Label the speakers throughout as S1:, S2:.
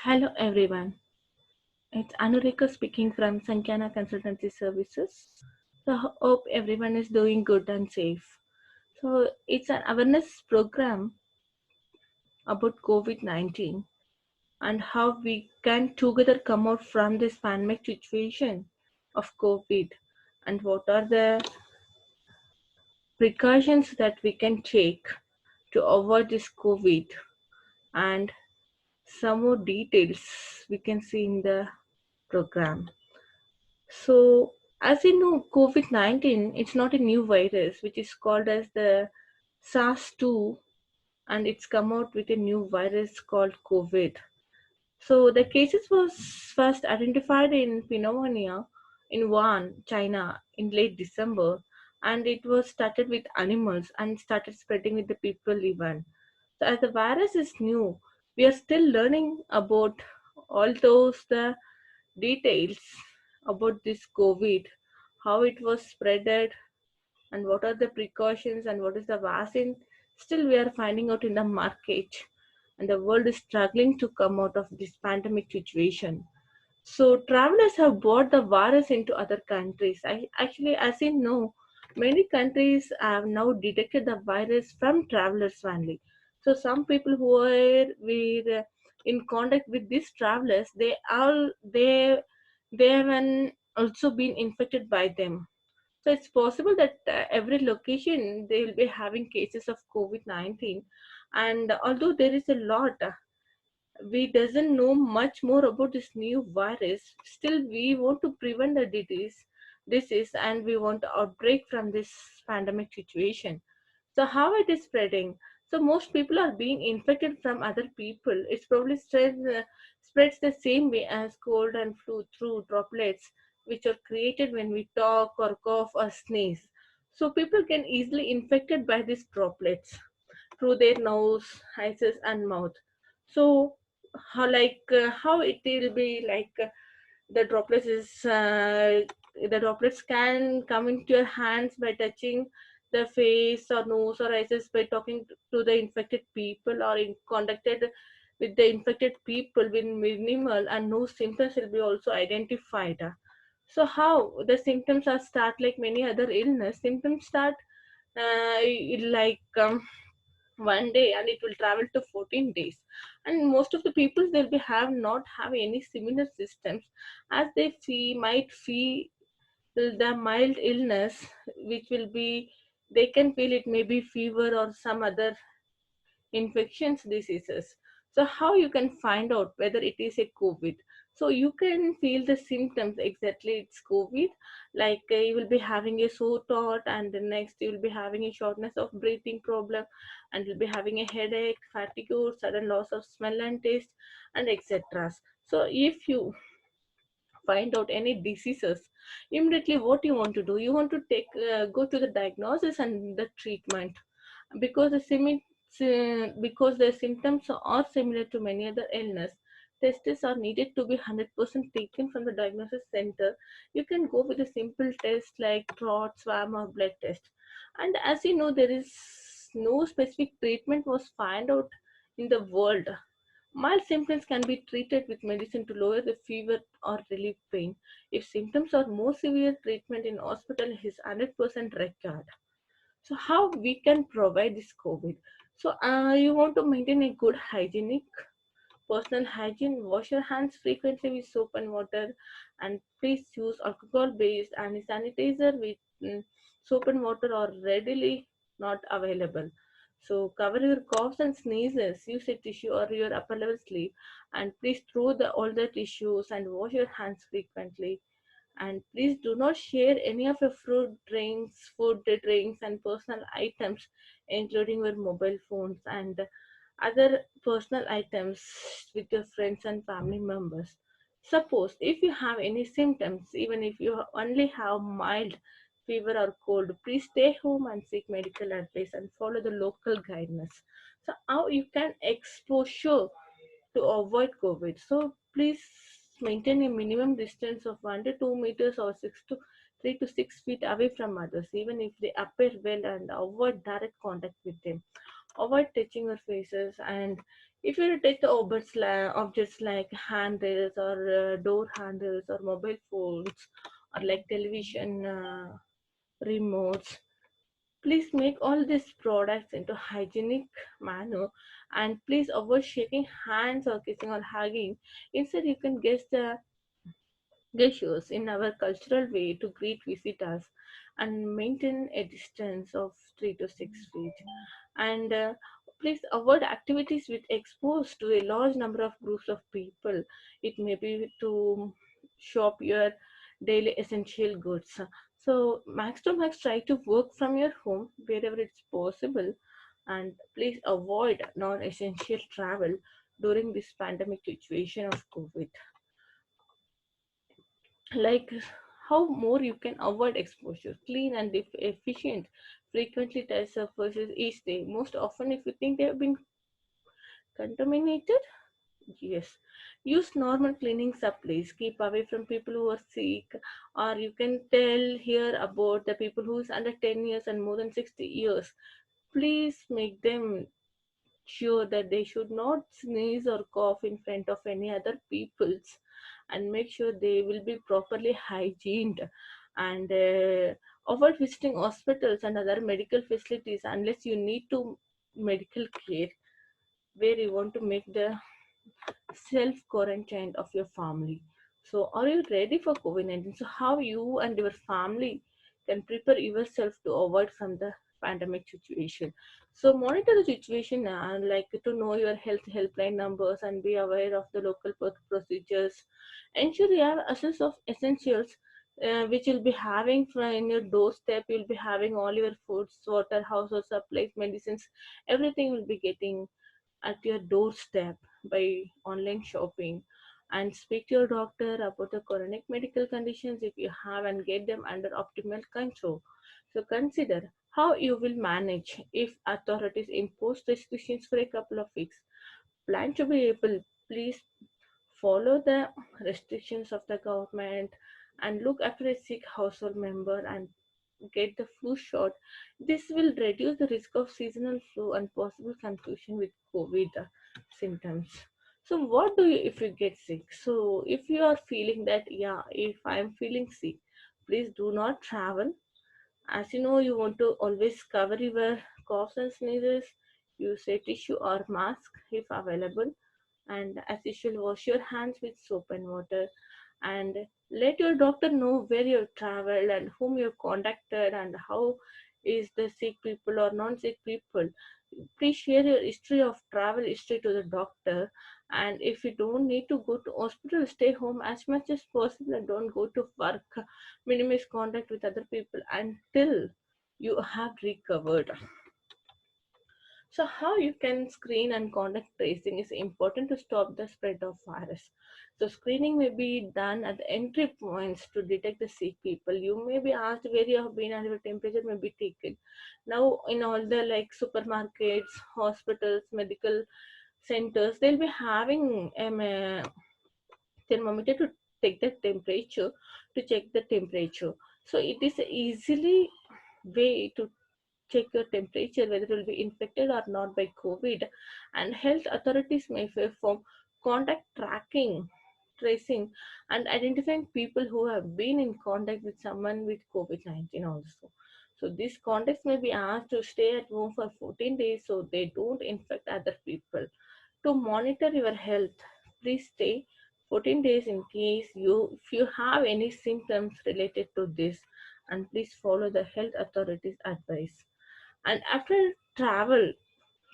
S1: Hello everyone, it's Anurika speaking from Sankyana Consultancy Services. So hope everyone is doing good and safe. So it's an awareness program about COVID-19 and how we can together come out from this pandemic situation of COVID and what are the precautions that we can take to avoid this COVID and some more details we can see in the program. So, as you know, COVID-19, it's not a new virus, which is called as the SARS-2, and it's come out with a new virus called COVID. So, the cases was first identified in pneumonia in Wuhan, China, in late December, and it was started with animals and started spreading with the people even. So, as the virus is new, we are still learning about all those the details about this COVID, how it was spreaded, and what are the precautions and what is the vaccine. Still, we are finding out in the market, and the world is struggling to come out of this pandemic situation. So travelers have brought the virus into other countries. Actually, as you know, many countries have now detected the virus from travelers only. So some people who are in contact with these travelers, they have also been infected by them. So it's possible that every location they will be having cases of COVID-19, and although there is a lot we doesn't know much more about this new virus, still we want to prevent the disease and we want to outbreak from this pandemic situation. So how it is spreading? So most people are being infected from other people. It's probably spreads the same way as cold and flu through droplets which are created when we talk or cough or sneeze. So people can easily infected by these droplets through their nose, eyes, and mouth. So, how it will be like the droplets can come into your hands by touching the face or nose or eyes by talking to the infected people or in contacted with the infected people with minimal and no symptoms will be also identified. So how the symptoms are start like many other illness symptoms start like 1 day and it will travel to 14 days, and most of the people they'll be have not have any similar systems as they might feel the mild illness which will be they can feel it may be fever or some other infections diseases. So how you can find out whether it is a COVID? So you can feel the symptoms exactly it's COVID, like you will be having a sore throat, and the next you will be having a shortness of breathing problem, and you'll be having a headache, fatigue, sudden loss of smell and taste, and etc. So if you find out any diseases, immediately what you want to do, you want to take go to the diagnosis and the treatment, because because the symptoms are similar to many other illness. Tests are needed to be 100% taken from the diagnosis center. You can go with a simple test like throat swab or blood test, and as you know there is no specific treatment was found out in the world. Mild symptoms can be treated with medicine to lower the fever or relieve pain. If symptoms are more severe, treatment in hospital is 100% required. So how we can provide this COVID? So you want to maintain a good hygienic personal hygiene. Wash your hands frequently with soap and water, and please use alcohol based and sanitizer with soap and water are readily not available. So cover your coughs and sneezes, use a tissue or your upper level sleeve, and please throw all the tissues and wash your hands frequently. And please do not share any of your food drinks and personal items, including your mobile phones and other personal items, with your friends and family members. Suppose if you have any symptoms, even if you only have mild fever or cold, please stay home and seek medical advice and follow the local guidance. So how you can exposure to avoid COVID. So please maintain a minimum distance of 1 to 2 meters or 3 to 6 feet away from others, even if they appear well, and avoid direct contact with them. Avoid touching your faces, and If you take the objects like handles or door handles or mobile phones or like television remotes, please make all these products into hygienic manner, and please avoid shaking hands or kissing or hugging. Instead, you can guess the gestures in our cultural way to greet visitors and maintain a distance of 3 to 6 feet. And please avoid activities with exposed to a large number of groups of people. It may be to shop your daily essential goods. So max to max, try to work from your home wherever it's possible, and please avoid non-essential travel during this pandemic situation of COVID. Like how more you can avoid exposure, clean and efficient, frequently test surfaces each day. Most often, if you think they have been contaminated, yes, use normal cleaning supplies, keep away from people who are sick, or you can tell here about the people who's under 10 years and more than 60 years. Please make them sure that they should not sneeze or cough in front of any other peoples, and make sure they will be properly hygiened, and avoid visiting hospitals and other medical facilities unless you need to medical care, where you want to make the self quarantine of your family. So, are you ready for COVID 19? So, how you and your family can prepare yourself to avoid from the pandemic situation? So, monitor the situation and like to know your health helpline numbers and be aware of the local procedures. Ensure you have access of essentials. Which you'll be having in your doorstep. You'll be having all your foods, water, household supplies, medicines. Everything will be getting at your doorstep by online shopping, and speak to your doctor about the chronic medical conditions if you have, and get them under optimal control. So consider how you will manage if authorities impose restrictions for a couple of weeks. Plan to be able, please follow the restrictions of the government and look after a sick household member and get the flu shot. This will reduce the risk of seasonal flu and possible confusion with COVID symptoms. So, what do you if you get sick? So, if you are feeling that, yeah, if I am feeling sick, please do not travel. As you know, you want to always cover your coughs and sneezes. Use a tissue or mask if available, and as usual, wash your hands with soap and water, and let your doctor know where you traveled and whom you contacted and how is the sick people or non-sick people. Please share your history of travel history to the doctor, and if you don't need to go to hospital, stay home as much as possible and don't go to work. Minimize contact with other people until you have recovered. So, how you can screen and contact tracing is important to stop the spread of virus. So, screening may be done at the entry points to detect the sick people. You may be asked where you have been and your temperature may be taken. Now, in all the like supermarkets, hospitals, medical centers, they'll be having thermometer to take the temperature, to check the temperature. So, it is easily way to check your temperature whether it will be infected or not by COVID. And health authorities may perform contact tracking, tracing, and identifying people who have been in contact with someone with COVID-19 also. So these contacts may be asked to stay at home for 14 days so they don't infect other people. To monitor your health, please stay 14 days in case if you have any symptoms related to this, and please follow the health authorities advice. And after travel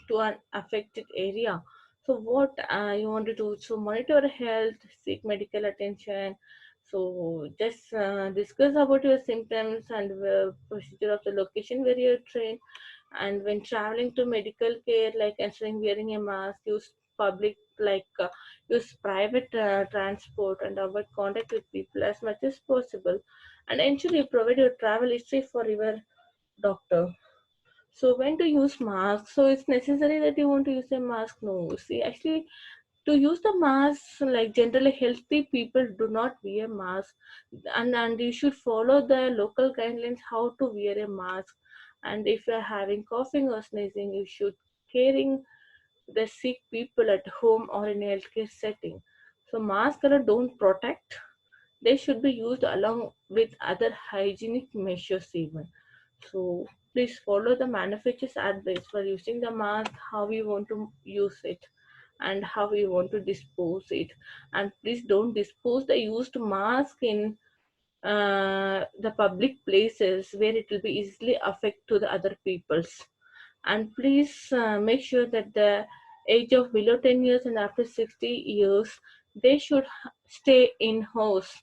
S1: to an affected area, so what you want to do, so monitor health, seek medical attention. So just discuss about your symptoms and procedure of the location where you're trained. And when traveling to medical care, like ensuring wearing a mask, use public like use private transport, and avoid contact with people as much as possible, and ensure you provide your travel history for your doctor. So when to use mask? So it's necessary that you want to use a mask? No. See, actually, to use the mask, like generally healthy people do not wear mask, and you should follow the local guidelines how to wear a mask. And if you are having coughing or sneezing, you should caring. the sick people at home or in a healthcare setting. So masks alone don't protect. They should be used along with other hygienic measures even. So please follow the manufacturer's advice for using the mask, how you want to use it and how you want to dispose it. And please don't dispose the used mask in the public places where it will be easily affect to the other peoples. And please make sure that the age of below 10 years and after 60 years, they should stay in house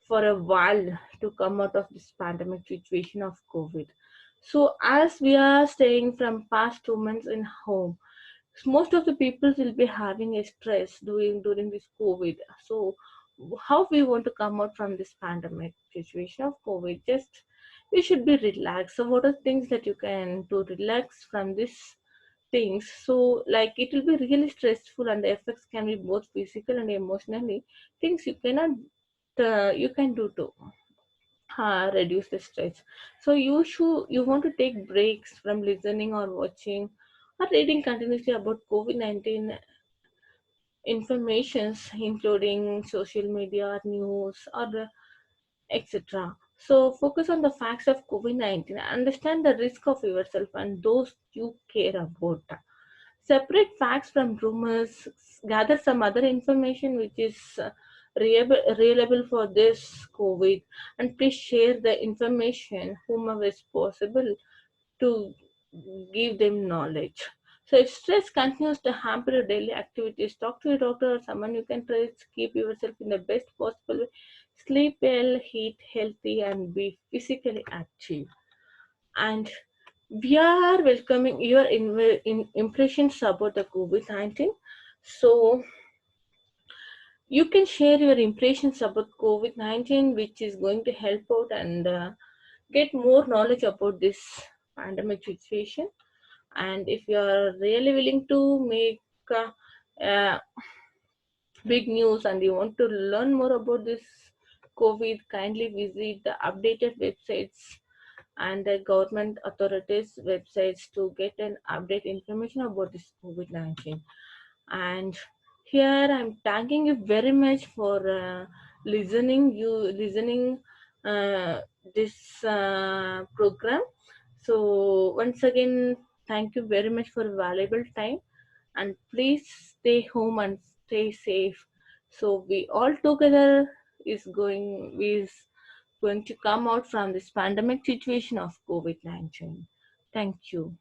S1: for a while to come out of this pandemic situation of COVID. So as we are staying from past 2 months in home, most of the people will be having a stress during this COVID. So how we want to come out from this pandemic situation of COVID? Just you should be relaxed. So what are things that you can to relax from this things? So like it will be really stressful and the effects can be both physical and emotionally. Things you cannot you can do to reduce the stress. So you want to take breaks from listening or watching or reading continuously about COVID-19 informations, including social media, news, or etc. So focus on the facts of COVID-19. Understand the risk of yourself and those you care about. Separate facts from rumors. Gather some other information which is reliable for this COVID, and please share the information whomever is possible to give them knowledge. So if stress continues to hamper your daily activities, talk to your doctor or someone you can trust. Keep yourself in the best possible way. Sleep well, eat healthy, and be physically active. And we are welcoming your impressions about the COVID-19. So you can share your impressions about COVID-19, which is going to help out and get more knowledge about this pandemic situation. And if you are really willing to make big news and you want to learn more about this COVID, kindly visit the updated websites and the government authorities websites to get an update information about this COVID-19. And here I'm thanking you very much for listening uh, this program. So once again, thank you very much for valuable time, and please stay home and stay safe. So we all together is going to come out from this pandemic situation of COVID-19. Thank you.